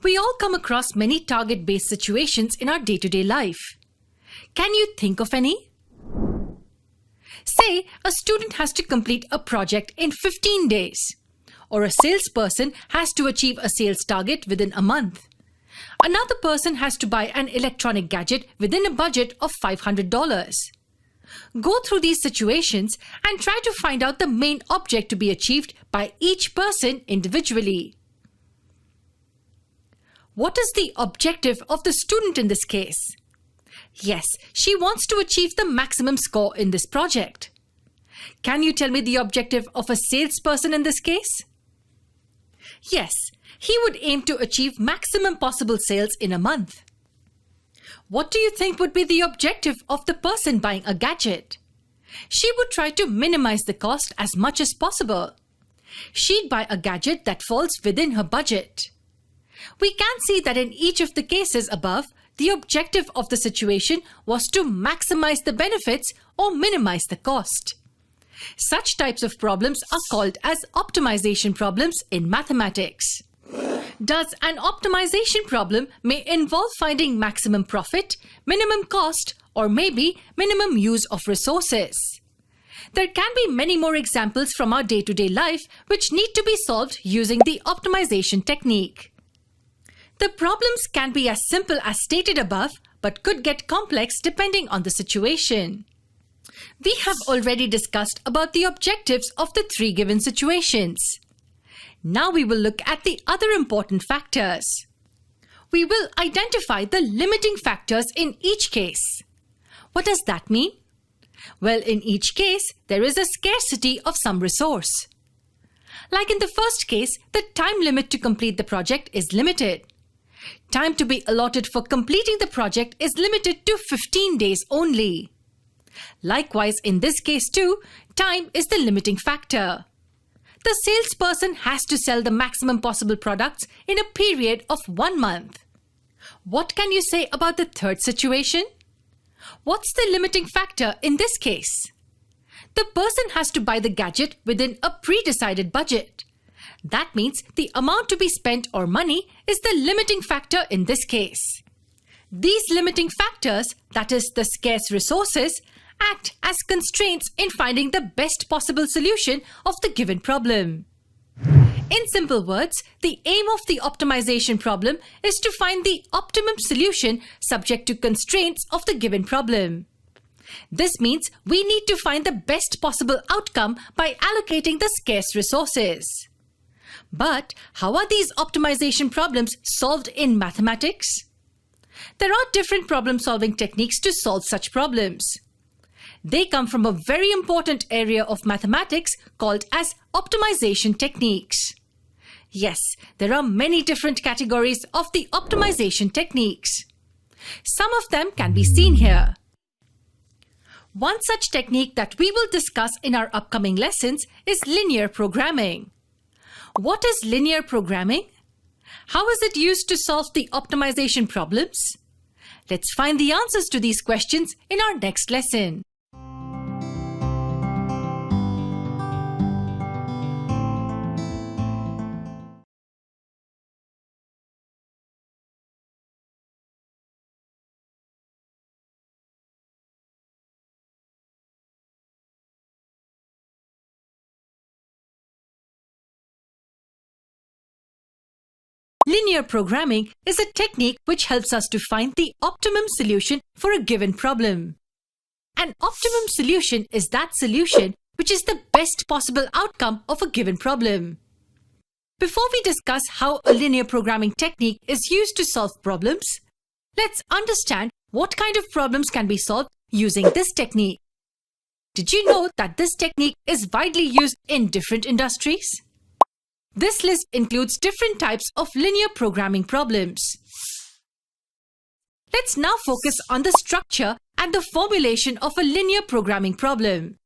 We all come across many target-based situations in our day-to-day life. Can you think of any? Say, a student has to complete a project in 15 days, or a salesperson has to achieve a sales target within a month. Another person has to buy an electronic gadget within a budget of $500. Go through these situations and try to find out the main object to be achieved by each person individually. What is the objective of the student in this case? Yes, she wants to achieve the maximum score in this project. Can you tell me the objective of a salesperson in this case? Yes, he would aim to achieve maximum possible sales in a month. What do you think would be the objective of the person buying a gadget? She would try to minimize the cost as much as possible. She'd buy a gadget that falls within her budget. We can see that in each of the cases above, the objective of the situation was to maximize the benefits or minimize the cost. Such types of problems are called as optimization problems in mathematics. Does an optimization problem may involve finding maximum profit, minimum cost, or maybe minimum use of resources? There can be many more examples from our day-to-day life which need to be solved using the optimization technique. The problems can be as simple as stated above, but could get complex depending on the situation. We have already discussed about the objectives of the three given situations. Now we will look at the other important factors. We will identify the limiting factors in each case. What does that mean? Well, in each case, there is a scarcity of some resource. Like in the first case, the time limit to complete the project is limited. Time to be allotted for completing the project is limited to 15 days only. Likewise, in this case too, time is the limiting factor. The salesperson has to sell the maximum possible products in a period of 1 month. What can you say about the third situation? What's the limiting factor in this case? The person has to buy the gadget within a pre-decided budget. That means the amount to be spent or money is the limiting factor in this case. These limiting factors, that is the scarce resources, act as constraints in finding the best possible solution of the given problem. In simple words, the aim of the optimization problem is to find the optimum solution subject to constraints of the given problem. This means we need to find the best possible outcome by allocating the scarce resources. But how are these optimization problems solved in mathematics? There are different problem-solving techniques to solve such problems. They come from a very important area of mathematics called as optimization techniques. Yes, there are many different categories of the optimization techniques. Some of them can be seen here. One such technique that we will discuss in our upcoming lessons is linear programming. What is linear programming? How is it used to solve the optimization problems? Let's find the answers to these questions in our next lesson. Linear programming is a technique which helps us to find the optimum solution for a given problem. An optimum solution is that solution which is the best possible outcome of a given problem. Before we discuss how a linear programming technique is used to solve problems, let's understand what kind of problems can be solved using this technique. Did you know that this technique is widely used in different industries? This list includes different types of linear programming problems. Let's now focus on the structure and the formulation of a linear programming problem.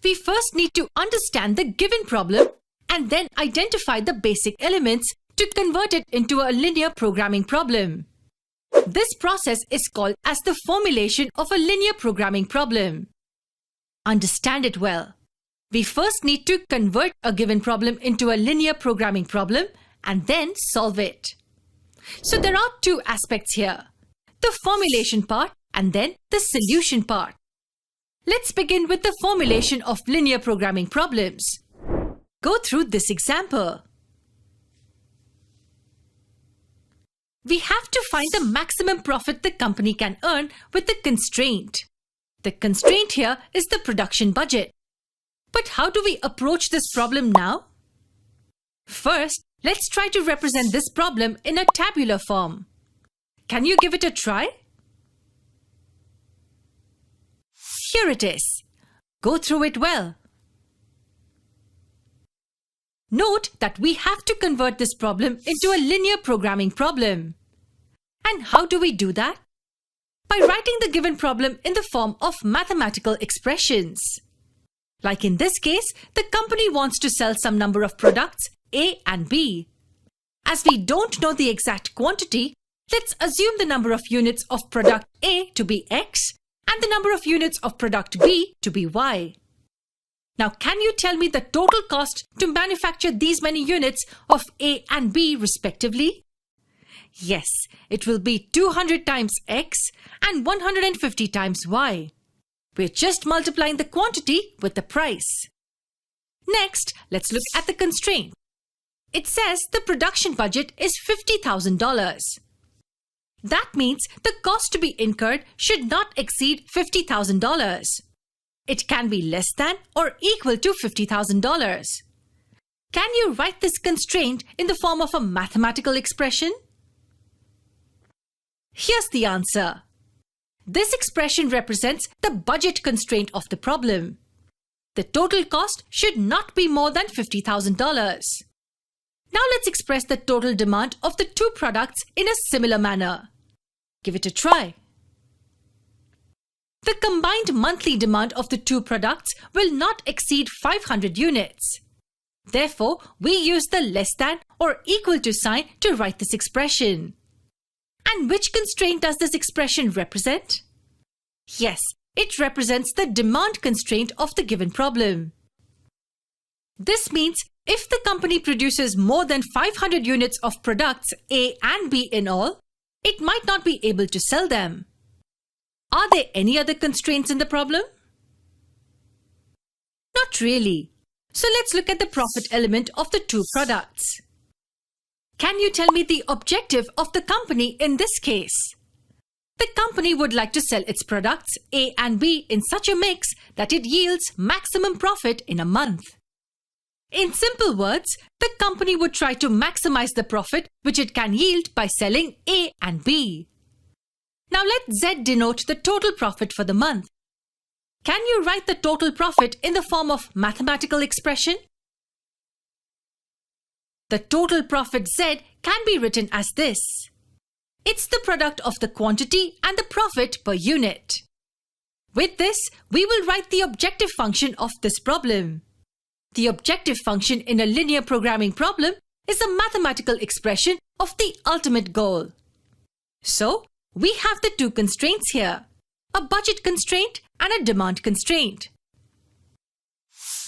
We first need to understand the given problem and then identify the basic elements to convert it into a linear programming problem. This process is called as the formulation of a linear programming problem. Understand it well. We first need to convert a given problem into a linear programming problem and then solve it. So there are two aspects here, the formulation part and then the solution part. Let's begin with the formulation of linear programming problems. Go through this example. We have to find the maximum profit the company can earn with the constraint. The constraint here is the production budget. But how do we approach this problem now? First, let's try to represent this problem in a tabular form. Can you give it a try? Here it is. Go through it well. Note that we have to convert this problem into a linear programming problem. And how do we do that? By writing the given problem in the form of mathematical expressions. Like in this case, the company wants to sell some number of products A and B. As we don't know the exact quantity, let's assume the number of units of product A to be X and the number of units of product B to be Y. Now, can you tell me the total cost to manufacture these many units of A and B respectively? Yes, it will be 200 times X and 150 times Y. We're just multiplying the quantity with the price. Next, let's look at the constraint. It says the production budget is $50,000. That means the cost to be incurred should not exceed $50,000. It can be less than or equal to $50,000. Can you write this constraint in the form of a mathematical expression? Here's the answer. This expression represents the budget constraint of the problem. The total cost should not be more than $50,000. Now let's express the total demand of the two products in a similar manner. Give it a try. The combined monthly demand of the two products will not exceed 500 units. Therefore, we use the less than or equal to sign to write this expression. And which constraint does this expression represent? Yes, it represents the demand constraint of the given problem. This means if the company produces more than 500 units of products A and B in all, it might not be able to sell them. Are there any other constraints in the problem? Not really. So let's look at the profit element of the two products. Can you tell me the objective of the company in this case? The company would like to sell its products A and B in such a mix that it yields maximum profit in a month. In simple words, the company would try to maximize the profit which it can yield by selling A and B. Now let Z denote the total profit for the month. Can you write the total profit in the form of mathematical expression? The total profit Z can be written as this. It's the product of the quantity and the profit per unit. With this, we will write the objective function of this problem. The objective function in a linear programming problem is a mathematical expression of the ultimate goal. So, we have the two constraints here, a budget constraint and a demand constraint.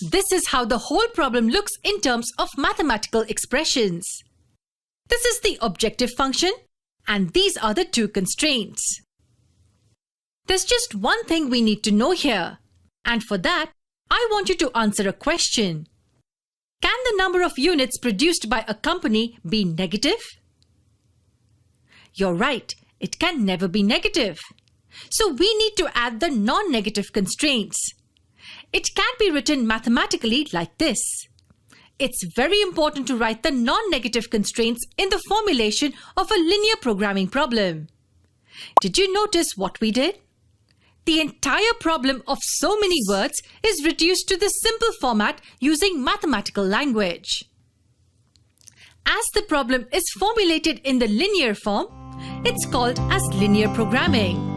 This is how the whole problem looks in terms of mathematical expressions. This is the objective function, and these are the two constraints. There's just one thing we need to know here, and for that, I want you to answer a question. Can the number of units produced by a company be negative? You're right, it can never be negative. So we need to add the non-negative constraints. It can be written mathematically like this. It's very important to write the non-negative constraints in the formulation of a linear programming problem. Did you notice what we did? The entire problem of so many words is reduced to the simple format using mathematical language. As the problem is formulated in the linear form, it's called as linear programming.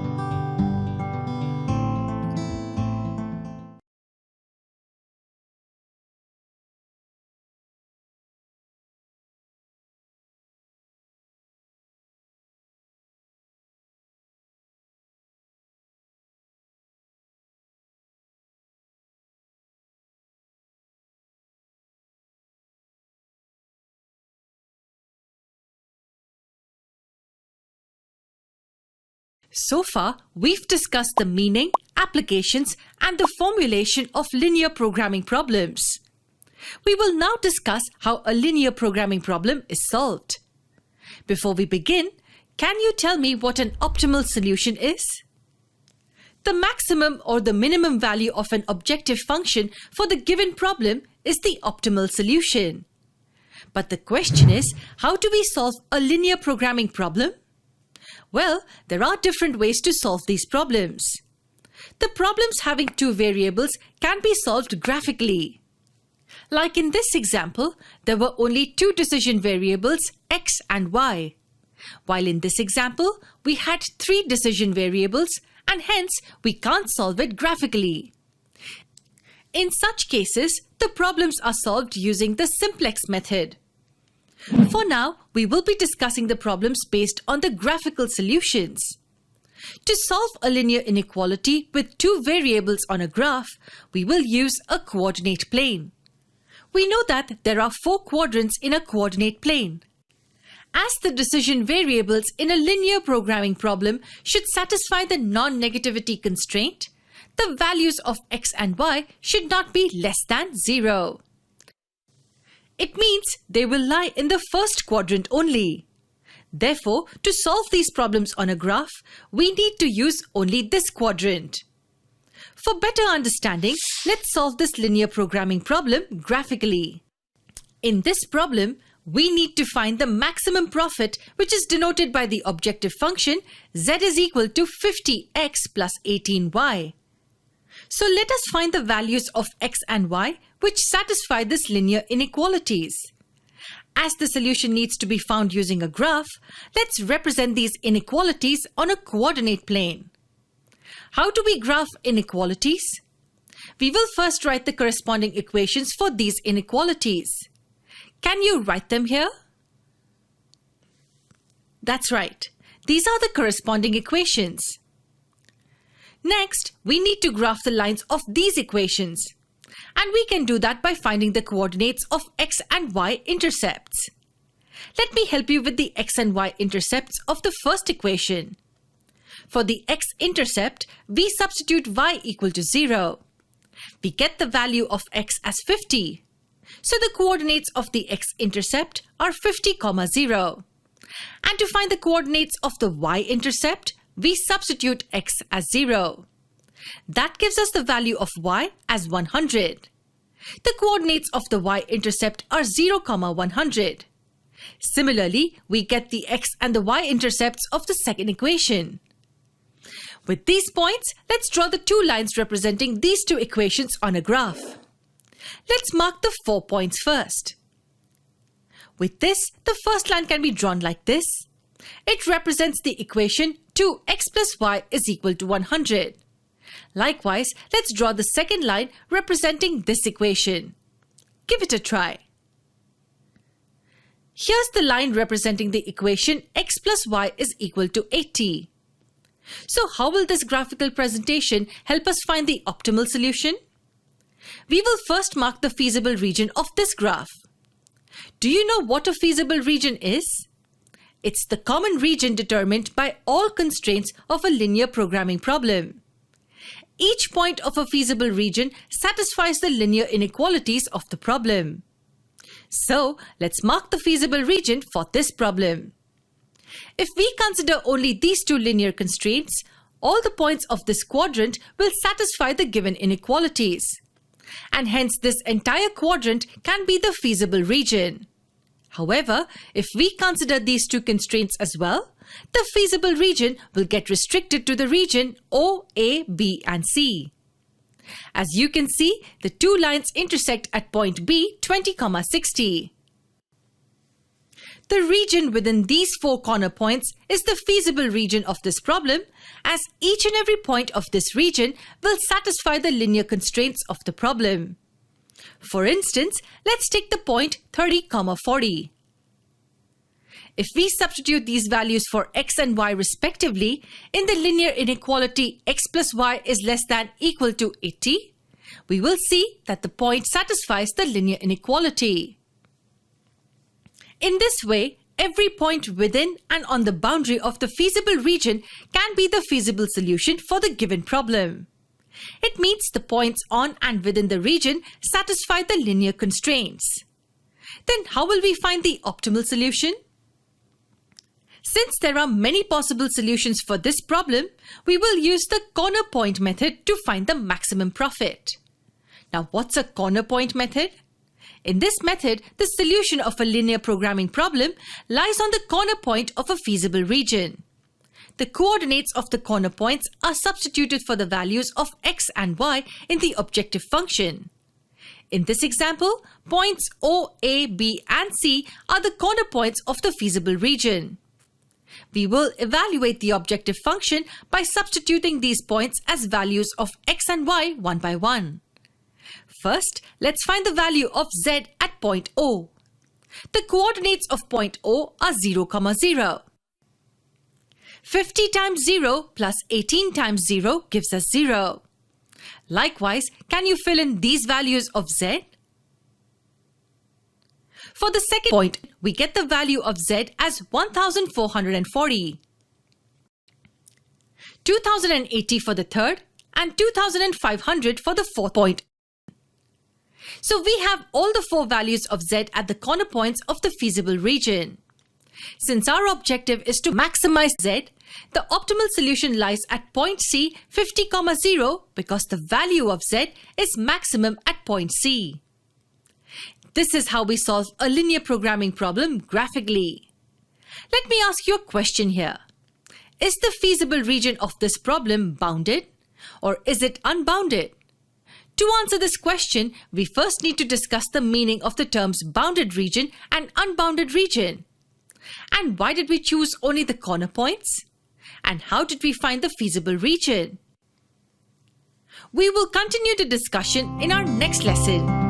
So far, we've discussed the meaning, applications, and the formulation of linear programming problems. We will now discuss how a linear programming problem is solved. Before we begin, can you tell me what an optimal solution is? The maximum or the minimum value of an objective function for the given problem is the optimal solution. But the question is, how do we solve a linear programming problem? Well, there are different ways to solve these problems. The problems having two variables can be solved graphically. Like in this example, there were only two decision variables, x and y. While in this example, we had three decision variables, and hence we can't solve it graphically. In such cases, the problems are solved using the simplex method. For now, we will be discussing the problems based on the graphical solutions. To solve a linear inequality with two variables on a graph, we will use a coordinate plane. We know that there are 4 quadrants in a coordinate plane. As the decision variables in a linear programming problem should satisfy the non-negativity constraint, the values of x and y should not be less than 0. It means they will lie in the first quadrant only. Therefore, to solve these problems on a graph, we need to use only this quadrant. For better understanding, let's solve this linear programming problem graphically. In this problem, we need to find the maximum profit, which is denoted by the objective function z is equal to 50x plus 18y. So let us find the values of x and y which satisfy this linear inequalities. As the solution needs to be found using a graph, let's represent these inequalities on a coordinate plane. How do we graph inequalities? We will first write the corresponding equations for these inequalities. Can you write them here? That's right. These are the corresponding equations. Next, we need to graph the lines of these equations. And we can do that by finding the coordinates of x and y intercepts. Let me help you with the x and y intercepts of the first equation. For the x-intercept, we substitute y equal to 0. We get the value of x as 50. So the coordinates of the x-intercept are 50, 0. And to find the coordinates of the y-intercept, we substitute x as 0. That gives us the value of y as 100. The coordinates of the y-intercept are 0, 100. Similarly, we get the x and the y-intercepts of the second equation. With these points, let's draw the two lines representing these two equations on a graph. Let's mark the 4 points first. With this, the first line can be drawn like this. It represents the equation 2x plus y is equal to 100. Likewise, let's draw the second line representing this equation. Give it a try. Here's the line representing the equation x plus y is equal to 80. So how will this graphical presentation help us find the optimal solution? We will first mark the feasible region of this graph. Do you know what a feasible region is? It's the common region determined by all constraints of a linear programming problem. Each point of a feasible region satisfies the linear inequalities of the problem. So, let's mark the feasible region for this problem. If we consider only these two linear constraints, all the points of this quadrant will satisfy the given inequalities. And hence this entire quadrant can be the feasible region. However, if we consider these two constraints as well, the feasible region will get restricted to the region O, A, B, and C. As you can see, the two lines intersect at point B 20, 60. The region within these 4 corner points is the feasible region of this problem, as each and every point of this region will satisfy the linear constraints of the problem. For instance, let's take the point 30, 40. If we substitute these values for x and y respectively in the linear inequality x plus y is less than equal to 80, we will see that the point satisfies the linear inequality. In this way, every point within and on the boundary of the feasible region can be the feasible solution for the given problem. It means the points on and within the region satisfy the linear constraints. Then how will we find the optimal solution? Since there are many possible solutions for this problem, we will use the corner point method to find the maximum profit. Now, what's a corner point method? In this method, the solution of a linear programming problem lies on the corner point of a feasible region. The coordinates of the corner points are substituted for the values of x and y in the objective function. In this example, points O, A, B and C are the corner points of the feasible region. We will evaluate the objective function by substituting these points as values of x and y one by one. First, let's find the value of z at point O. The coordinates of point O are 0, 0. 50 times 0 plus 18 times 0 gives us 0. Likewise, can you fill in these values of z? For the second point, we get the value of z as 1440, 2080 for the third, and 2500 for the fourth point. So we have all the four values of z at the corner points of the feasible region. Since our objective is to maximize z, the optimal solution lies at point C 50, 0 because the value of z is maximum at point C. This is how we solve a linear programming problem graphically. Let me ask you a question here. Is the feasible region of this problem bounded or is it unbounded? To answer this question, we first need to discuss the meaning of the terms bounded region and unbounded region. And why did we choose only the corner points? And how did we find the feasible region? We will continue the discussion in our next lesson.